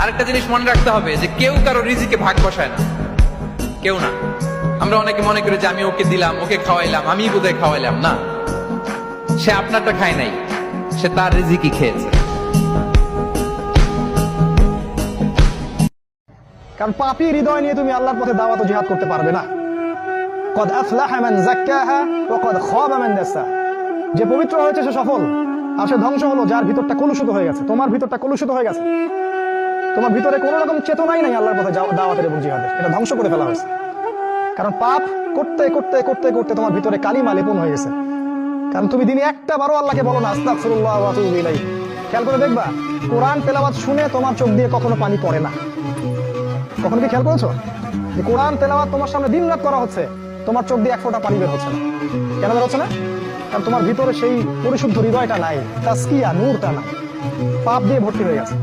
আরেকটা জিনিস মনে রাখতে হবে যে কেউ কারো রিজিকে ভাগ বসায় না, কেউ না। আমরা অনেকে মনে করি যে আমি ওকে দিলাম, ওকে খাওয়াইলাম, আমি বোধহয় খাওয়াইলাম। না, সে আপনারটা খায় নাই, সে তার রিজিকই খেয়েছে। কারণ পাপী হৃদয় নিয়ে তুমি আল্লাহর পথে দাওয়াত ও জিহাদ করতে পারবে না। কদ আফলাহা মান যাক্কাহা ওয়া কদ খাবা মান দাসাহা। যে পবিত্র হয়েছে সে সফল, আর সে ধ্বংস হলো যার ভিতরটা কলুষিত হয়ে গেছে। তোমার ভিতরটা কলুষিত হয়ে গেছে, তোমার ভিতরে কোনো রকম চেতনাই নাই আল্লাহর পথে দাওয়াতের এবং জিহাদের, এটা ধ্বংস করে ফেলা হয়েছে। কারণ পাপ করতে করতে করতে করতে তোমার ভিতরে কালিমা লেপন হয়ে গেছে। কারণ তুমি দিনে একটা বারো আল্লাহকে বলো না আস্তাগফিরুল্লাহ ওয়া আতুবু ইলাইহি। খেয়াল করে দেখবা, কোরআন তেলাওয়াত শুনে তোমার চোখ দিয়ে কখনো পানি পড়ে না। কখনো কি খেয়াল করেছো যে কোরআন তেলাওয়াত তোমার সামনে দিন রাত করা হচ্ছে, তোমার চোখ দিয়ে এক ফোঁটা পানি বের হচ্ছে না? কেন বের হচ্ছে না? কারণ তোমার ভিতরে সেই পরিশুদ্ধ হৃদয়টা নাই, তাসকিয়া নূরটা নাই, পাপ দিয়ে ভর্তি হয়ে গেছে।